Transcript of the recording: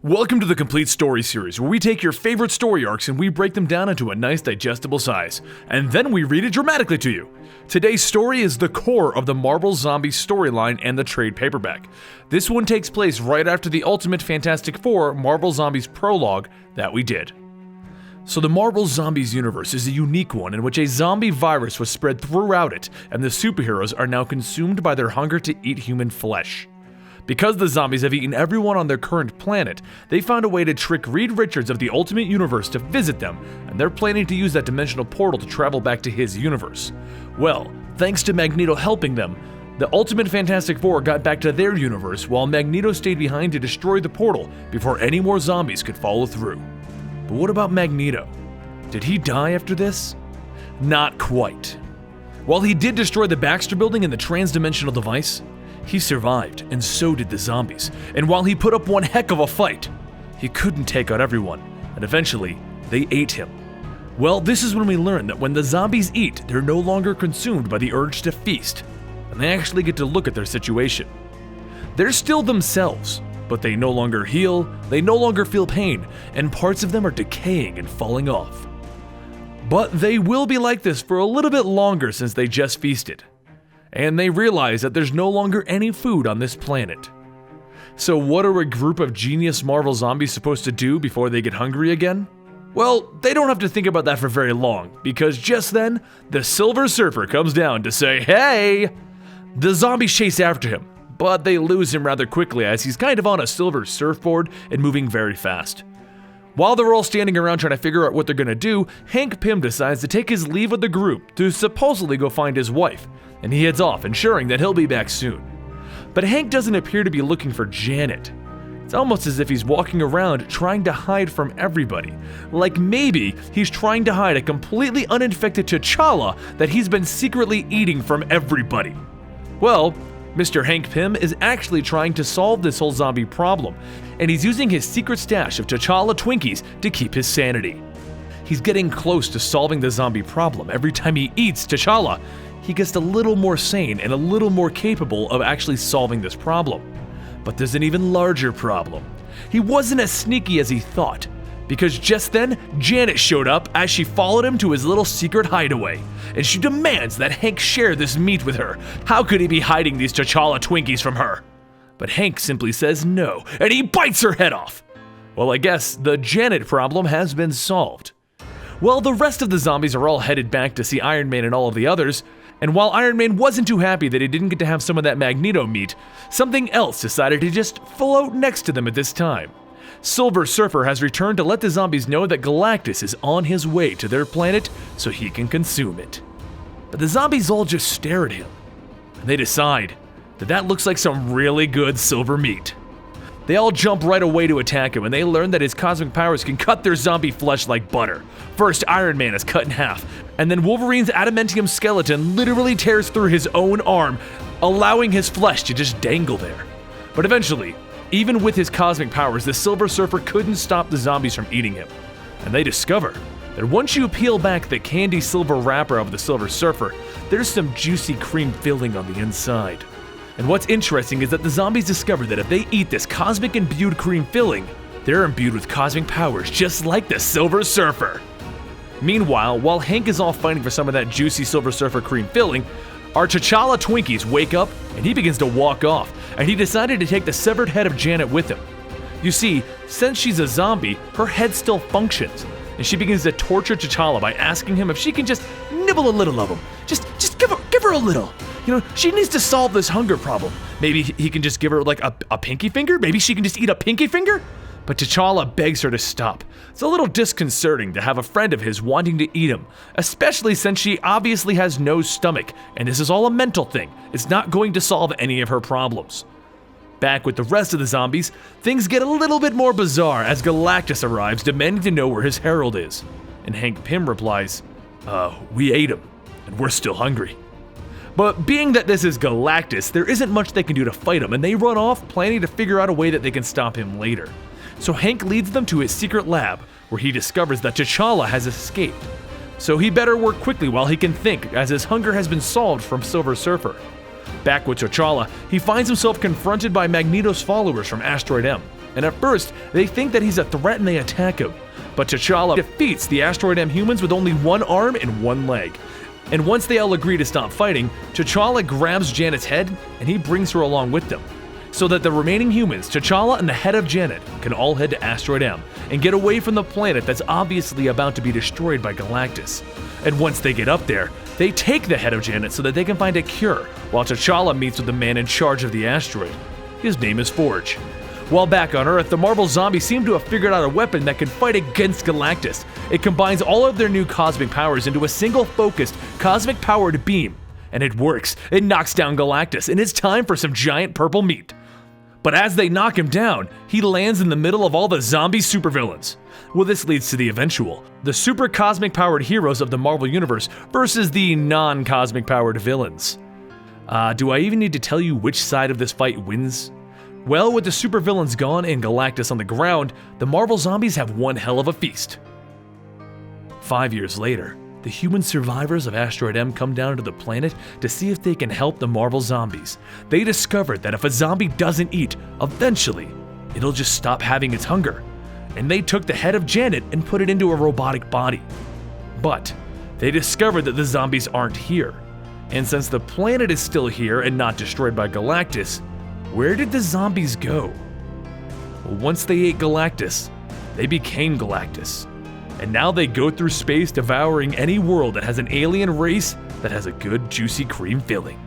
Welcome to the Complete Story series, where we take your favorite story arcs and we break them down into a nice digestible size, and then we read it dramatically to you. Today's story is the core of the Marvel Zombies storyline and the trade paperback. This one takes place right after the Ultimate Fantastic Four Marvel Zombies prologue that we did. So the Marvel Zombies universe is a unique one in which a zombie virus was spread throughout it, and the superheroes are now consumed by their hunger to eat human flesh. Because the zombies have eaten everyone on their current planet, they found a way to trick Reed Richards of the Ultimate Universe to visit them, and they're planning to use that dimensional portal to travel back to his universe. Well, thanks to Magneto helping them, the Ultimate Fantastic Four got back to their universe while Magneto stayed behind to destroy the portal before any more zombies could follow through. But what about Magneto? Did he die after this? Not quite. While he did destroy the Baxter Building and the transdimensional device, he survived, and so did the zombies. And while he put up one heck of a fight, he couldn't take out everyone, and eventually, they ate him. Well, this is when we learn that when the zombies eat, they're no longer consumed by the urge to feast, and they actually get to look at their situation. They're still themselves, but they no longer heal, they no longer feel pain, and parts of them are decaying and falling off. But they will be like this for a little bit longer since they just feasted. And they realize that there's no longer any food on this planet. So what are a group of genius Marvel zombies supposed to do before they get hungry again? Well, they don't have to think about that for very long, because just then, the Silver Surfer comes down to say, hey! The zombies chase after him, but they lose him rather quickly as he's kind of on a silver surfboard and moving very fast. While they're all standing around trying to figure out what they're gonna do, Hank Pym decides to take his leave of the group to supposedly go find his wife, and he heads off, ensuring that he'll be back soon. But Hank doesn't appear to be looking for Janet. It's almost as if he's walking around trying to hide from everybody. Like maybe he's trying to hide a completely uninfected T'Challa that he's been secretly eating from everybody. Well, Mr. Hank Pym is actually trying to solve this whole zombie problem, and he's using his secret stash of T'Challa Twinkies to keep his sanity. He's getting close to solving the zombie problem. Every time he eats T'Challa, he gets a little more sane and a little more capable of actually solving this problem. But there's an even larger problem. He wasn't as sneaky as he thought, because just then, Janet showed up as she followed him to his little secret hideaway, and she demands that Hank share this meat with her. How could he be hiding these T'Challa Twinkies from her? But Hank simply says no, and he bites her head off. Well, I guess the Janet problem has been solved. Well, the rest of the zombies are all headed back to see Iron Man and all of the others, and while Iron Man wasn't too happy that he didn't get to have some of that Magneto meat, something else decided to just float next to them at this time. Silver Surfer has returned to let the zombies know that Galactus is on his way to their planet so he can consume it. But the zombies all just stare at him, and they decide that that looks like some really good silver meat. They all jump right away to attack him, and they learn that his cosmic powers can cut their zombie flesh like butter. First, Iron Man is cut in half, and then Wolverine's adamantium skeleton literally tears through his own arm, allowing his flesh to just dangle there. But eventually, even with his cosmic powers, the Silver Surfer couldn't stop the zombies from eating him. And they discover that once you peel back the candy silver wrapper of the Silver Surfer, there's some juicy cream filling on the inside. And what's interesting is that the zombies discover that if they eat this cosmic imbued cream filling, they're imbued with cosmic powers just like the Silver Surfer. Meanwhile, while Hank is off fighting for some of that juicy Silver Surfer cream filling, our T'Challa Twinkies wake up and he begins to walk off, and he decided to take the severed head of Janet with him. You see, since she's a zombie, her head still functions, and she begins to torture T'Challa by asking him if she can just nibble a little of him. Just give her a little. You know, she needs to solve this hunger problem. Maybe he can just give her like a pinky finger? Maybe she can just eat a pinky finger? But T'Challa begs her to stop. It's a little disconcerting to have a friend of his wanting to eat him, especially since she obviously has no stomach, and this is all a mental thing. It's not going to solve any of her problems. Back with the rest of the zombies, things get a little bit more bizarre as Galactus arrives demanding to know where his herald is. And Hank Pym replies, we ate him, and we're still hungry. But being that this is Galactus, there isn't much they can do to fight him, and they run off planning to figure out a way that they can stop him later. So Hank leads them to his secret lab, where he discovers that T'Challa has escaped. So he better work quickly while he can think, as his hunger has been solved from Silver Surfer. Back with T'Challa, he finds himself confronted by Magneto's followers from Asteroid M. and at first they think that he's a threat and they attack him. But T'Challa defeats the Asteroid M humans with only one arm and one leg. And once they all agree to stop fighting, T'Challa grabs Janet's head and he brings her along with them, so that the remaining humans, T'Challa and the head of Janet, can all head to Asteroid M and get away from the planet that's obviously about to be destroyed by Galactus. And once they get up there, they take the head of Janet so that they can find a cure, while T'Challa meets with the man in charge of the asteroid. His name is Forge. While back on Earth, the Marvel Zombies seem to have figured out a weapon that can fight against Galactus. It combines all of their new cosmic powers into a single focused, cosmic-powered beam. And it works. It knocks down Galactus, and it's time for some giant purple meat. But as they knock him down, he lands in the middle of all the zombie supervillains. Well, this leads to the eventual. The super cosmic powered heroes of the Marvel Universe versus the non-cosmic powered villains. Do I even need to tell you which side of this fight wins? Well, with the supervillains gone and Galactus on the ground, the Marvel Zombies have one hell of a feast. 5 years later, the human survivors of Asteroid M come down to the planet to see if they can help the Marvel Zombies. They discovered that if a zombie doesn't eat, eventually, it'll just stop having its hunger. And they took the head of Janet and put it into a robotic body. But they discovered that the zombies aren't here. And since the planet is still here and not destroyed by Galactus, where did the zombies go? Well, once they ate Galactus, they became Galactus. And now they go through space devouring any world that has an alien race that has a good juicy cream filling.